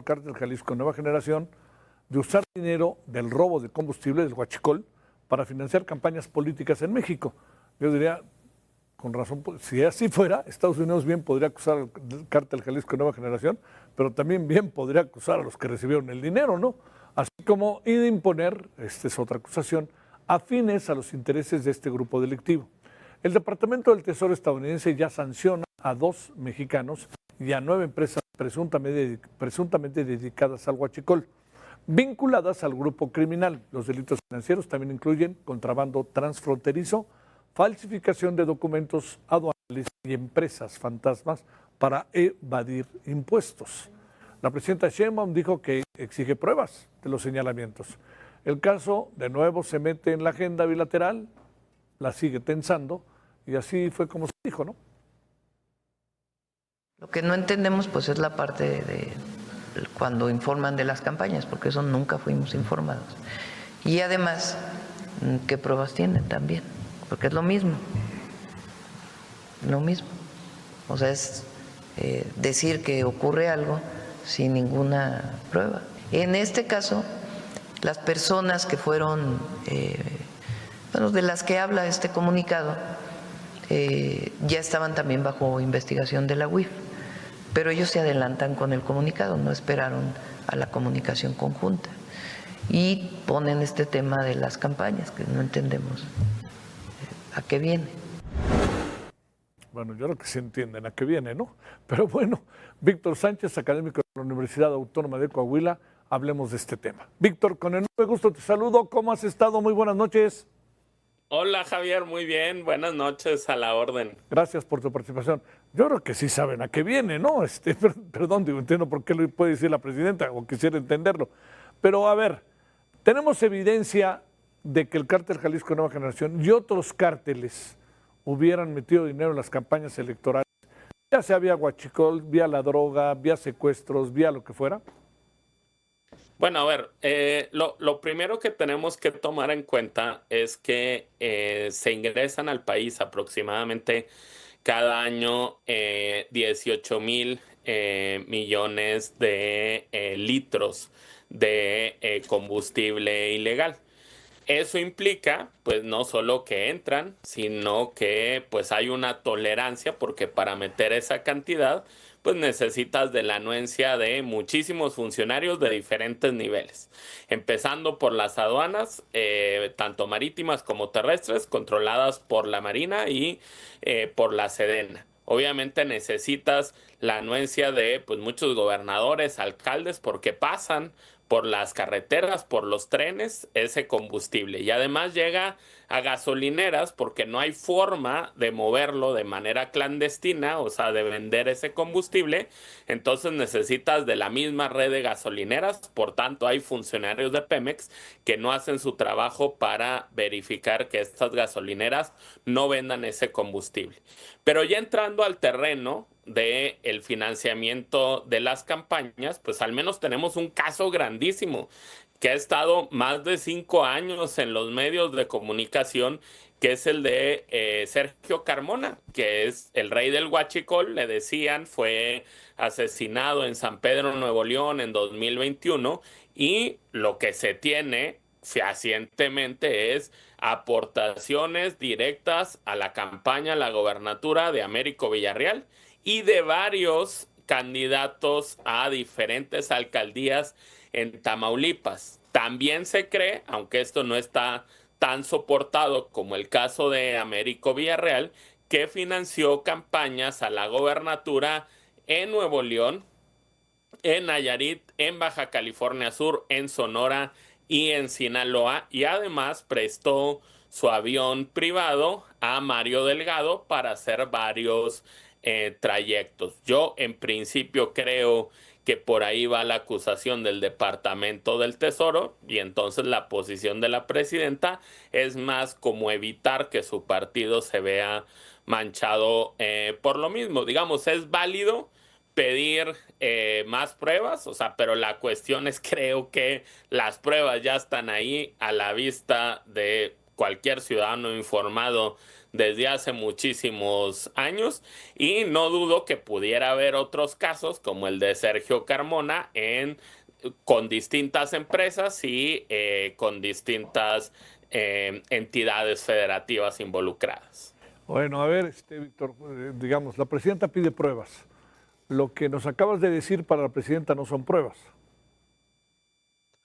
el Cártel Jalisco Nueva Generación de usar dinero del robo de combustible del huachicol para financiar campañas políticas en México. Yo diría, con razón, si así fuera, Estados Unidos bien podría acusar al Cártel Jalisco Nueva Generación, pero también bien podría acusar a los que recibieron el dinero, ¿no? Así como y de imponer, esta es otra acusación, afines a los intereses de este grupo delictivo. El Departamento del Tesoro estadounidense ya sanciona a 2 mexicanos y a 9 empresas presuntamente dedicadas al huachicol, vinculadas al grupo criminal. Los delitos financieros también incluyen contrabando transfronterizo, falsificación de documentos aduanales y empresas fantasmas para evadir impuestos. La presidenta Sheinbaum dijo que exige pruebas de los señalamientos. El caso de nuevo se mete en la agenda bilateral, la sigue tensando y así fue como se dijo, ¿no? Lo que no entendemos pues es la parte de cuando informan de las campañas, porque eso nunca fuimos informados. Y además, ¿qué pruebas tienen también? Porque es lo mismo. O sea, es decir que ocurre algo sin ninguna prueba. En este caso, las personas que fueron, de las que habla este comunicado, ya estaban también bajo investigación de la UIF, pero ellos se adelantan con el comunicado, no esperaron a la comunicación conjunta y ponen este tema de las campañas, que no entendemos a qué viene. Bueno, yo creo que se entienden a qué viene, ¿no? Pero bueno, Víctor Sánchez, académico de la Universidad Autónoma de Coahuila, hablemos de este tema. Víctor, con enorme gusto te saludo. ¿Cómo has estado? Muy buenas noches. Hola Javier, muy bien, buenas noches, a la orden. Gracias por tu participación. Yo creo que sí saben a qué viene, ¿no? Perdón, entiendo por qué lo puede decir la presidenta, o quisiera entenderlo. Pero a ver, tenemos evidencia de que el Cártel Jalisco Nueva Generación y otros cárteles hubieran metido dinero en las campañas electorales, ya sea vía huachicol, vía la droga, vía secuestros, vía lo que fuera. Bueno, a ver, lo primero que tenemos que tomar en cuenta es que se ingresan al país aproximadamente cada año 18,000 millones de litros de combustible ilegal. Eso implica, pues, no solo que entran, sino que, pues, hay una tolerancia, porque para meter esa cantidad, pues, necesitas de la anuencia de muchísimos funcionarios de diferentes niveles, empezando por las aduanas, tanto marítimas como terrestres, controladas por la Marina y por la Sedena. Obviamente necesitas la anuencia de, pues, muchos gobernadores, alcaldes, porque pasan por las carreteras, por los trenes, ese combustible. Y además llega a gasolineras porque no hay forma de moverlo de manera clandestina, o sea, de vender ese combustible. Entonces necesitas de la misma red de gasolineras. Por tanto, hay funcionarios de Pemex que no hacen su trabajo para verificar que estas gasolineras no vendan ese combustible. Pero ya entrando al terreno del financiamiento de las campañas, pues al menos tenemos un caso grandísimo que ha estado más de 5 años en los medios de comunicación, que es el de Sergio Carmona, que es el rey del huachicol, le decían, fue asesinado en San Pedro, Nuevo León, en 2021, y lo que se tiene fehacientemente es aportaciones directas a la campaña a la gobernatura de Américo Villarreal y de varios candidatos a diferentes alcaldías en Tamaulipas. También se cree, aunque esto no está tan soportado como el caso de Américo Villarreal, que financió campañas a la gobernatura en Nuevo León, en Nayarit, en Baja California Sur, en Sonora y en Sinaloa, y además prestó su avión privado a Mario Delgado para hacer varios trayectos. Yo en principio creo que por ahí va la acusación del Departamento del Tesoro, y entonces la posición de la presidenta es más como evitar que su partido se vea manchado por lo mismo. Digamos, es válido pedir más pruebas, o sea, pero la cuestión es, creo que las pruebas ya están ahí a la vista de cualquier ciudadano informado desde hace muchísimos años, y no dudo que pudiera haber otros casos como el de Sergio Carmona con distintas empresas y con distintas entidades federativas involucradas. Bueno, a ver, Víctor, digamos, la presidenta pide pruebas. Lo que nos acabas de decir para la presidenta no son pruebas.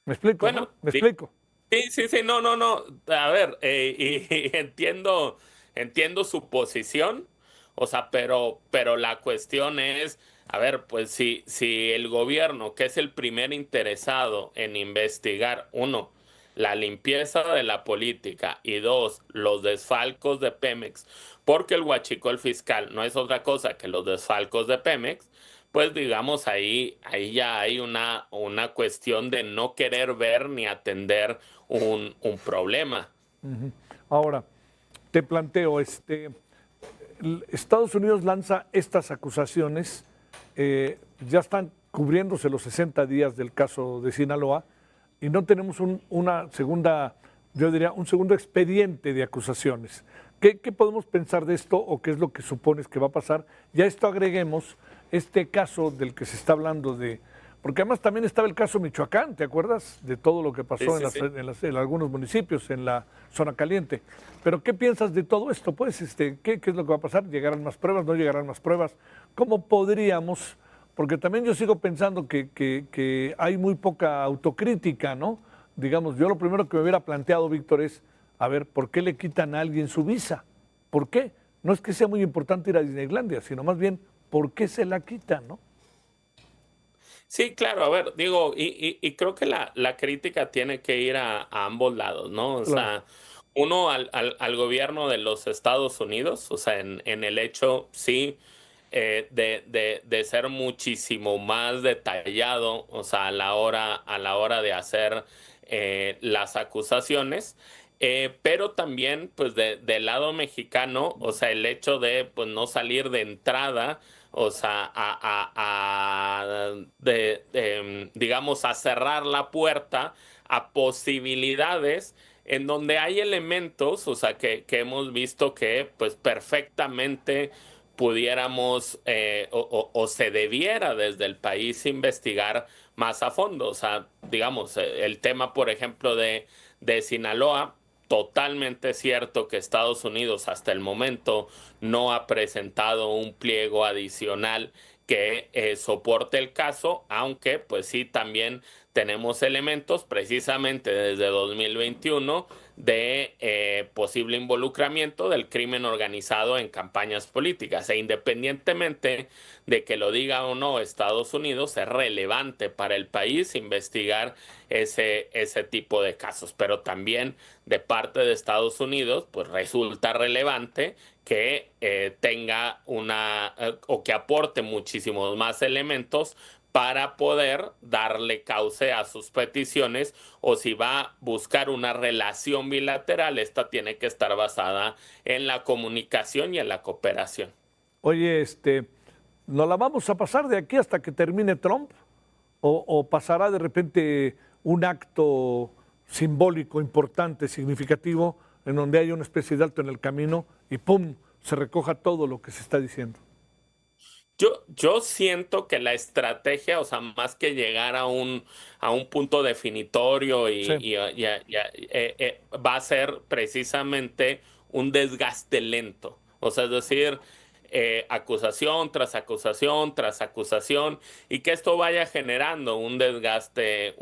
¿Me explico? Bueno, ¿no? ¿Me sí, explico? sí, no, no, no. A ver, y entiendo su posición, o sea, pero la cuestión es, a ver, pues si el gobierno, que es el primer interesado en investigar, uno, la limpieza de la política y dos, los desfalcos de Pemex, porque el huachicol fiscal no es otra cosa que los desfalcos de Pemex, pues digamos ahí ya hay una cuestión de no querer ver ni atender un problema. Ahora, te planteo, Estados Unidos lanza estas acusaciones, ya están cubriéndose los 60 días del caso de Sinaloa y no tenemos una segunda, yo diría, un segundo expediente de acusaciones. ¿Qué podemos pensar de esto o qué es lo que supones que va a pasar? Ya esto agreguemos este caso del que se está hablando porque además también estaba el caso Michoacán, ¿te acuerdas? De todo lo que pasó Sí. en algunos municipios, en la zona caliente. Pero ¿qué piensas de todo esto? Pues, ¿qué es lo que va a pasar? ¿Llegarán más pruebas? ¿No llegarán más pruebas? ¿Cómo podríamos? Porque también yo sigo pensando que hay muy poca autocrítica, ¿no? Digamos, yo lo primero que me hubiera planteado, Víctor, es, a ver, ¿por qué le quitan a alguien su visa? ¿Por qué? No es que sea muy importante ir a Disneylandia, sino más bien, ¿por qué se la quitan, no? Sí, claro, a ver, digo, y creo que la crítica tiene que ir a ambos lados, ¿no? O Claro. sea, uno al gobierno de los Estados Unidos, o sea, en el hecho, sí, de ser muchísimo más detallado, o sea, a la hora de hacer las acusaciones. Pero también, pues, del lado mexicano, o sea, el hecho de, pues, no salir de entrada, o sea, digamos, a cerrar la puerta a posibilidades en donde hay elementos, o sea, que hemos visto que, pues, perfectamente pudiéramos o se debiera desde el país investigar más a fondo. O sea, digamos, el tema, por ejemplo, de Sinaloa, totalmente cierto que Estados Unidos hasta el momento no ha presentado un pliego adicional que soporte el caso, aunque pues sí también tenemos elementos precisamente desde 2021 de posible involucramiento del crimen organizado en campañas políticas. E independientemente de que lo diga o no Estados Unidos, es relevante para el país investigar ese tipo de casos. Pero también de parte de Estados Unidos, pues resulta relevante que tenga o que aporte muchísimos más elementos para poder darle cauce a sus peticiones, o si va a buscar una relación bilateral, esta tiene que estar basada en la comunicación y en la cooperación. Oye, ¿nos la vamos a pasar de aquí hasta que termine Trump? ¿O pasará de repente un acto simbólico, importante, significativo, en donde haya una especie de alto en el camino y ¡pum! Se recoja todo lo que se está diciendo? Yo siento que la estrategia, o sea, más que llegar a un punto definitorio Sí. va a ser precisamente un desgaste lento. O sea, es decir, acusación tras acusación tras acusación, y que esto vaya generando un desgaste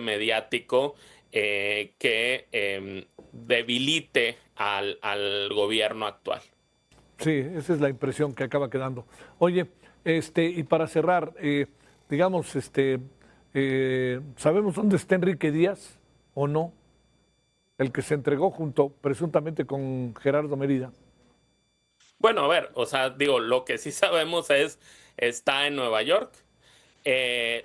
mediático que debilite al gobierno actual. Sí, esa es la impresión que acaba quedando. Oye, y para cerrar, digamos, ¿sabemos dónde está Enrique Díaz o no? El que se entregó junto presuntamente con Gerardo Mérida. Bueno, a ver, o sea, digo, lo que sí sabemos está en Nueva York.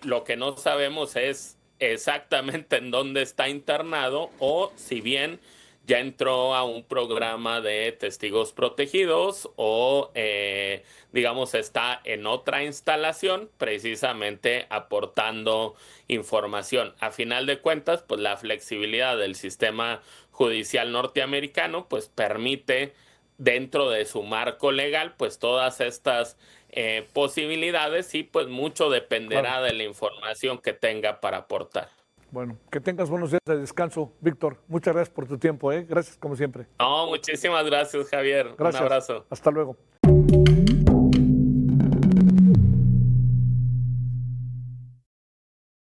Lo que no sabemos es exactamente en dónde está internado, o si bien ya entró a un programa de testigos protegidos, o digamos está en otra instalación precisamente aportando información. A final de cuentas, pues la flexibilidad del sistema judicial norteamericano pues permite dentro de su marco legal, pues todas estas posibilidades y pues mucho dependerá de la información que tenga para aportar. Bueno, que tengas buenos días de descanso, Víctor. Muchas gracias por tu tiempo, ¿eh? Gracias como siempre. No, muchísimas gracias, Javier. Gracias. Un abrazo. Hasta luego.